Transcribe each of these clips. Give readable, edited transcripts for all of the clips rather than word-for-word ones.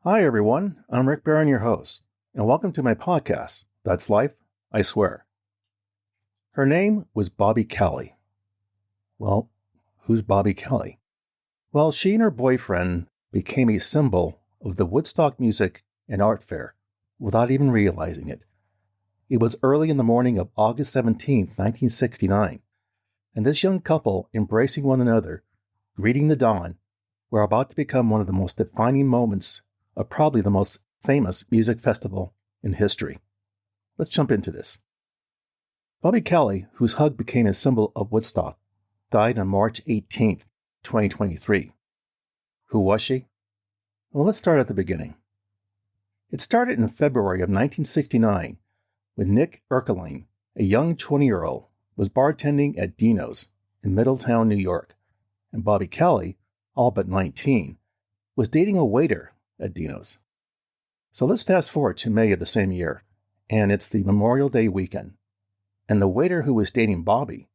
Hi, everyone. I'm Rick Barron, your host, and welcome to my podcast, That's Life, I Swear. Her name was Bobby Kelly. Well, who's Bobby Kelly? Well, she and her boyfriend became a symbol of the Woodstock Music and Art Fair without even realizing it. It was early in the morning of August 17th, 1969, and this young couple, embracing one another, greeting the dawn, were about to become one of the most defining moments of probably the most famous music festival in history. Let's jump into this. Bobby Kelly, whose hug became a symbol of Woodstock, died on March 18th, 2023. Who was she? Well, let's start at the beginning. It started in February of 1969 when Nick Erkeline, a young 20-year-old, was bartending at Dino's in Middletown, New York, and Bobby Kelly, all but 19, was dating a waiter at Dino's. So let's fast forward to May of the same year, and it's the Memorial Day weekend. And the waiter who was dating Bobby,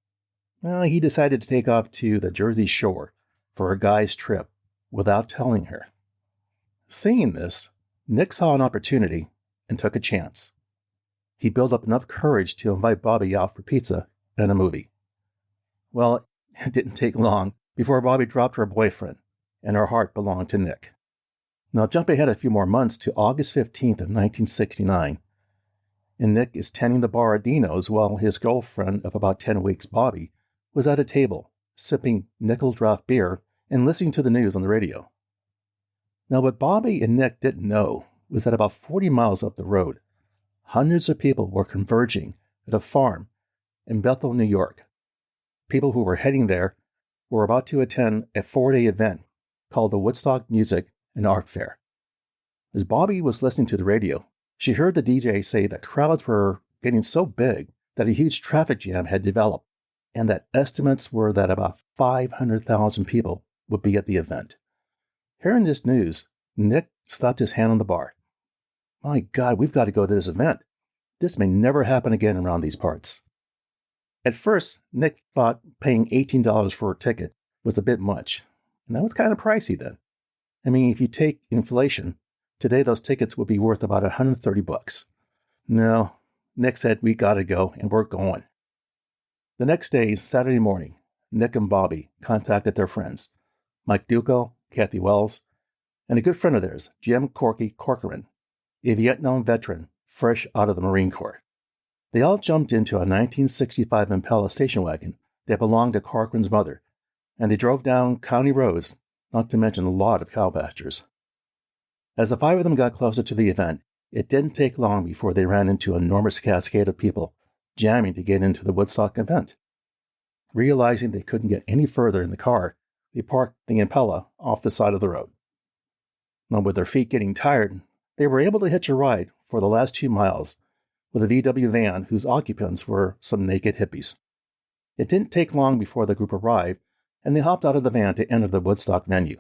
he decided to take off to the Jersey Shore for a guy's trip without telling her. Seeing this, Nick saw an opportunity and took a chance. He built up enough courage to invite Bobby out for pizza and a movie. Well, it didn't take long before Bobby dropped her boyfriend, and her heart belonged to Nick. Now jump ahead a few more months to August 15th of 1969, and Nick is tending the bar at Dino's while his girlfriend of about 10 weeks, Bobby, was at a table, sipping nickel draft beer and listening to the news on the radio. Now what Bobby and Nick didn't know was that about 40 miles up the road, hundreds of people were converging at a farm in Bethel, New York. People who were heading there were about to attend a 4-day event called the Woodstock Music and Art Fair. As Bobby was listening to the radio, she heard the DJ say that crowds were getting so big that a huge traffic jam had developed, and that estimates were that about 500,000 people would be at the event. Hearing this news, Nick slapped his hand on the bar. My God, we've got to go to this event. This may never happen again around these parts. At first, Nick thought paying $18 for a ticket was a bit much, and that was kind of pricey then. I mean, if you take inflation, today those tickets would be worth about $130. No, Nick said, we gotta go, and we're going. The next day, Saturday morning, Nick and Bobby contacted their friends, Mike Duco, Kathy Wells, and a good friend of theirs, Jim Corky Corcoran, a Vietnam veteran fresh out of the Marine Corps. They all jumped into a 1965 Impala station wagon that belonged to Corcoran's mother, and they drove down county roads, not to mention a lot of cow pastures. As the 5 of them got closer to the event, it didn't take long before they ran into an enormous cascade of people jamming to get into the Woodstock event. Realizing they couldn't get any further in the car, they parked the Impala off the side of the road. Now, with their feet getting tired, they were able to hitch a ride for the last 2 miles with a VW van whose occupants were some naked hippies. It didn't take long before the group arrived, and they hopped out of the van to enter the Woodstock venue.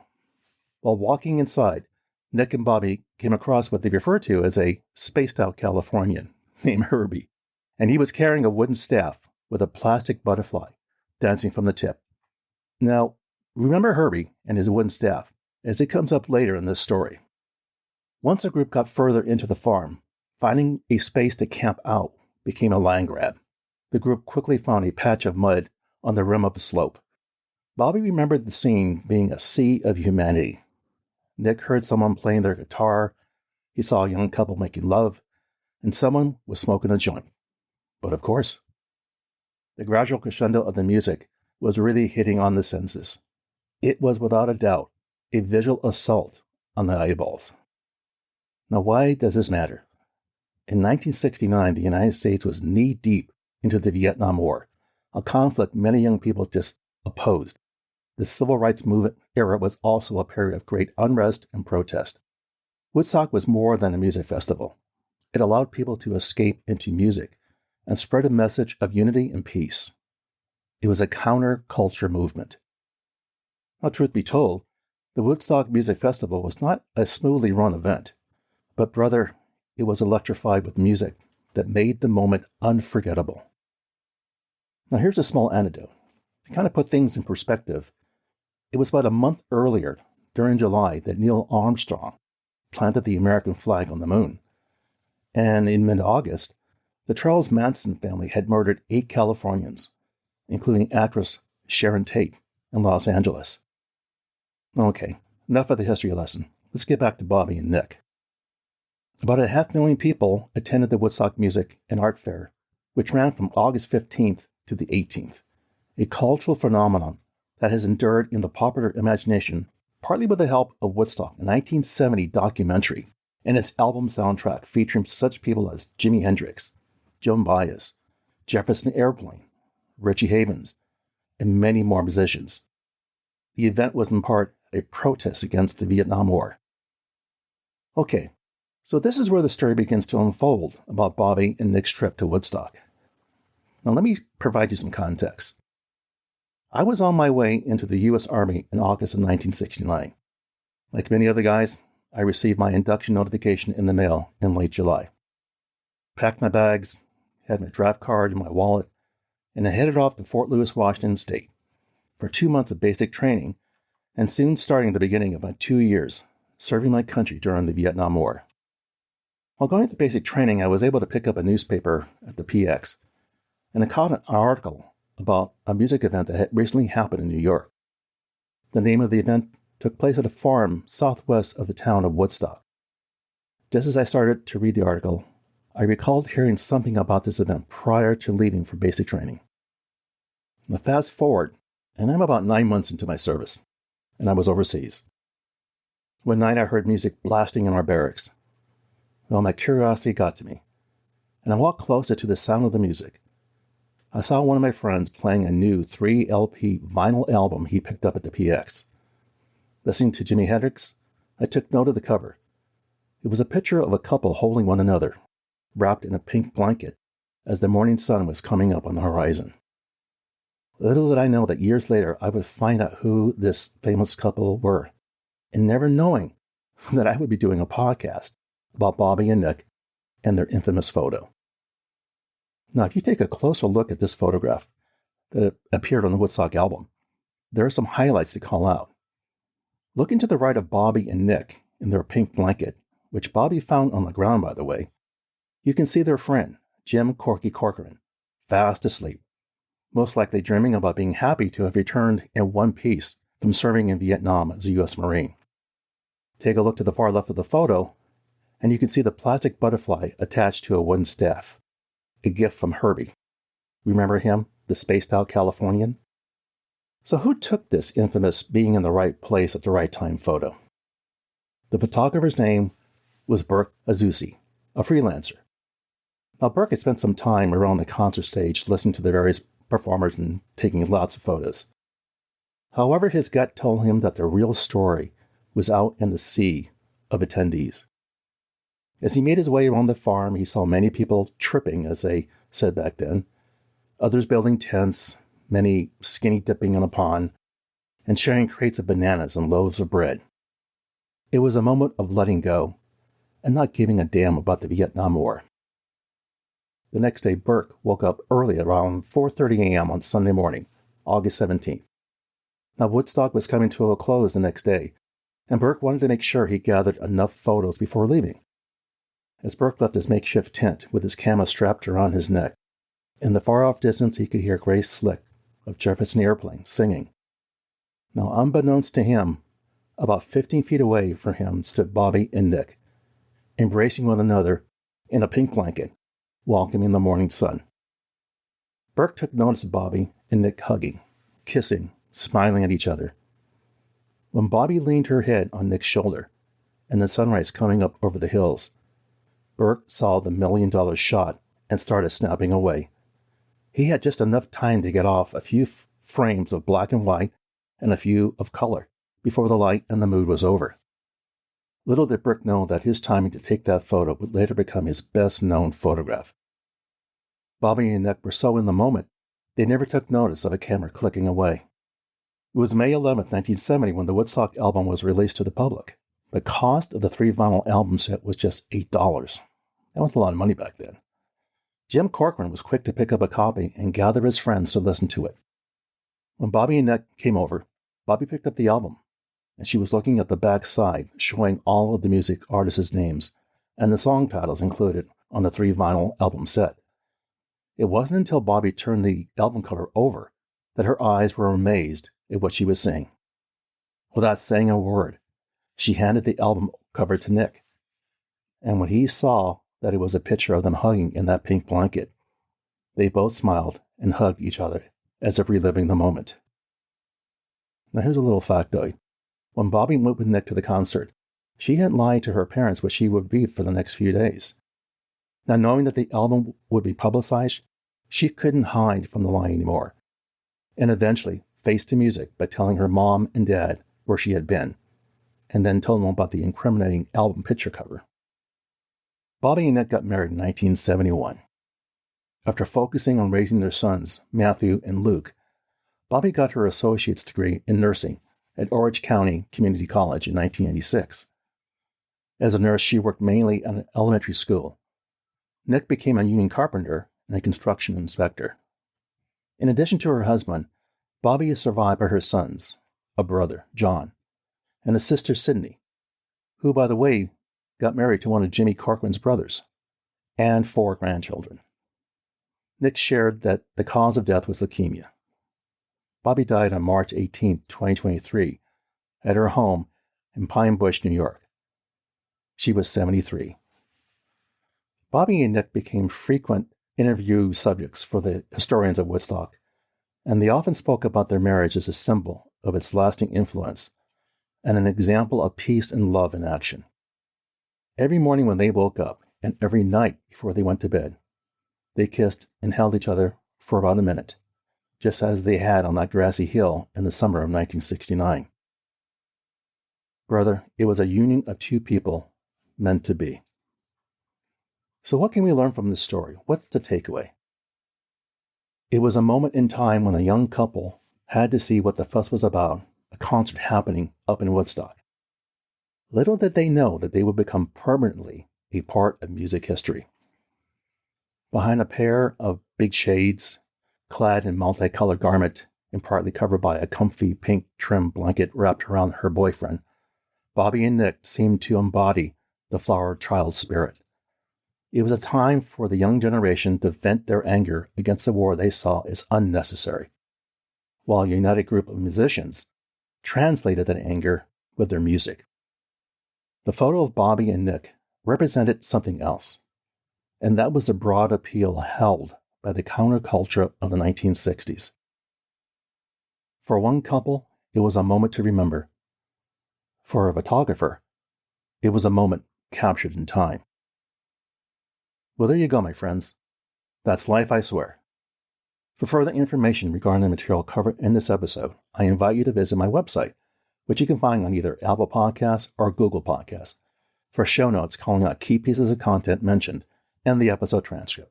While walking inside, Nick and Bobby came across what they referred to as a spaced-out Californian named Herbie, and he was carrying a wooden staff with a plastic butterfly dancing from the tip. Now, remember Herbie and his wooden staff, as it comes up later in this story. Once the group got further into the farm, finding a space to camp out became a land grab. The group quickly found a patch of mud on the rim of the slope. Bobby remembered the scene being a sea of humanity. Nick heard someone playing their guitar, he saw a young couple making love, and someone was smoking a joint. But of course, the gradual crescendo of the music was really hitting on the senses. It was without a doubt a visual assault on the eyeballs. Now, why does this matter? In 1969, the United States was knee-deep into the Vietnam War, a conflict many young people just opposed. The civil rights movement era was also a period of great unrest and protest. Woodstock was more than a music festival. It allowed people to escape into music and spread a message of unity and peace. It was a counter-culture movement. Now, truth be told, the Woodstock Music Festival was not a smoothly run event, but brother, it was electrified with music that made the moment unforgettable. Now, here's a small anecdote. To kind of put things in perspective, it was about a month earlier, during July, that Neil Armstrong, planted the American flag on the moon. And in mid-August, the Charles Manson family had murdered 8 Californians, including actress Sharon Tate in Los Angeles. Okay, enough of the history lesson. Let's get back to Bobby and Nick. About 500,000 people attended the Woodstock Music and Art Fair, which ran from August 15th to the 18th, a cultural phenomenon that has endured in the popular imagination, partly with the help of Woodstock, a 1970 documentary, and its album soundtrack featuring such people as Jimi Hendrix, Joan Baez, Jefferson Airplane, Richie Havens, and many more musicians. The event was in part a protest against the Vietnam War. Okay, so this is where the story begins to unfold about Bobby and Nick's trip to Woodstock. Now let me provide you some context. I was on my way into the U.S. Army in August of 1969. Like many other guys, I received my induction notification in the mail in late July. Packed my bags, had my draft card in my wallet, and I headed off to Fort Lewis, Washington State for 2 months of basic training and soon starting the beginning of my 2 years serving my country during the Vietnam War. While going through basic training, I was able to pick up a newspaper at the PX, and I caught an article about a music event that had recently happened in New York. The name of the event took place at a farm southwest of the town of Woodstock. Just as I started to read the article, I recalled hearing something about this event prior to leaving for basic training. Now fast forward, and I'm about 9 months into my service, and I was overseas. One night I heard music blasting in our barracks. Well, my curiosity got to me, and I walked closer to the sound of the music. I saw one of my friends playing a new 3-LP vinyl album he picked up at the PX. Listening to Jimi Hendrix, I took note of the cover. It was a picture of a couple holding one another, wrapped in a pink blanket, as the morning sun was coming up on the horizon. Little did I know that years later I would find out who this famous couple were, and never knowing that I would be doing a podcast about Bobby and Nick and their infamous photo. Now, if you take a closer look at this photograph that appeared on the Woodstock album, there are some highlights to call out. Looking to the right of Bobby and Nick in their pink blanket, which Bobby found on the ground, by the way, you can see their friend, Jim Corky Corcoran, fast asleep, most likely dreaming about being happy to have returned in one piece from serving in Vietnam as a U.S. Marine. Take a look to the far left of the photo, and you can see the plastic butterfly attached to a wooden staff, a gift from Herbie. Remember him, the spaced-out Californian? So who took this infamous being in the right place at the right time photo? The photographer's name was Burke Azusi, a freelancer. Now, Burke had spent some time around the concert stage listening to the various performers and taking lots of photos. However, his gut told him that the real story was out in the sea of attendees. As he made his way around the farm, he saw many people tripping, as they said back then, others building tents, many skinny dipping in a pond, and sharing crates of bananas and loaves of bread. It was a moment of letting go and not giving a damn about the Vietnam War. The next day, Burke woke up early around 4:30 a.m. on Sunday morning, August 17th. Now, Woodstock was coming to a close the next day, and Burke wanted to make sure he gathered enough photos before leaving. As Burke left his makeshift tent with his camera strapped around his neck, in the far-off distance he could hear Grace Slick of Jefferson Airplane singing. Now, unbeknownst to him, about 15 feet away from him stood Bobby and Nick, embracing one another in a pink blanket, welcoming the morning sun. Burke took notice of Bobby and Nick hugging, kissing, smiling at each other. When Bobby leaned her head on Nick's shoulder, and the sunrise coming up over the hills, Burke saw the $1 million shot and started snapping away. He had just enough time to get off a few frames of black and white and a few of color before the light and the mood was over. Little did Burke know that his timing to take that photo would later become his best-known photograph. Bobby and Nick were so in the moment, they never took notice of a camera clicking away. It was May 11, 1970 when the Woodstock album was released to the public. The cost of the 3-vinyl album set was just $8. That was a lot of money back then. Jim Corcoran was quick to pick up a copy and gather his friends to listen to it. When Bobby and Nick came over, Bobby picked up the album, and she was looking at the back side showing all of the music artists' names and the song titles included on the 3 vinyl album set. It wasn't until Bobby turned the album cover over that her eyes were amazed at what she was seeing. Without saying a word, she handed the album cover to Nick. And when he saw that it was a picture of them hugging in that pink blanket, they both smiled and hugged each other as if reliving the moment. Now here's a little factoid. When Bobby went with Nick to the concert, she had lied to her parents what she would be for the next few days. Now knowing that the album would be publicized, she couldn't hide from the lie anymore, and eventually faced the music by telling her mom and dad where she had been, and then told them about the incriminating album picture cover. Bobby and Nick got married in 1971. After focusing on raising their sons, Matthew and Luke, Bobby got her associate's degree in nursing at Orange County Community College in 1986. As a nurse, she worked mainly at an elementary school. Nick became a union carpenter and a construction inspector. In addition to her husband, Bobby is survived by her sons, a brother, John, and a sister, Sydney, who, by the way, got married to one of Jimmy Corcoran's brothers, and 4 grandchildren. Nick shared that the cause of death was leukemia. Bobby died on March 18, 2023, at her home in Pine Bush, New York. She was 73. Bobby and Nick became frequent interview subjects for the historians of Woodstock, and they often spoke about their marriage as a symbol of its lasting influence and an example of peace and love in action. Every morning when they woke up, and every night before they went to bed, they kissed and held each other for about a minute, just as they had on that grassy hill in the summer of 1969. Brother, it was a union of 2 people meant to be. So what can we learn from this story? What's the takeaway? It was a moment in time when a young couple had to see what the fuss was about, a concert happening up in Woodstock. Little did they know that they would become permanently a part of music history. Behind a pair of big shades, clad in multicolored garment and partly covered by a comfy pink trim blanket wrapped around her boyfriend, Bobby and Nick seemed to embody the flower child spirit. It was a time for the young generation to vent their anger against the war they saw as unnecessary, while a united group of musicians translated that anger with their music. The photo of Bobby and Nick represented something else, and that was the broad appeal held by the counterculture of the 1960s. For one couple, it was a moment to remember. For a photographer, it was a moment captured in time. Well, there you go, my friends. That's life, I swear. For further information regarding the material covered in this episode, I invite you to visit my website, which you can find on either Apple Podcasts or Google Podcasts, for show notes calling out key pieces of content mentioned and the episode transcript.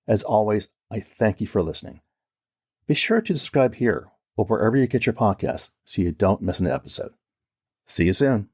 As always, I thank you for listening. Be sure to subscribe here or wherever you get your podcasts so you don't miss an episode. See you soon.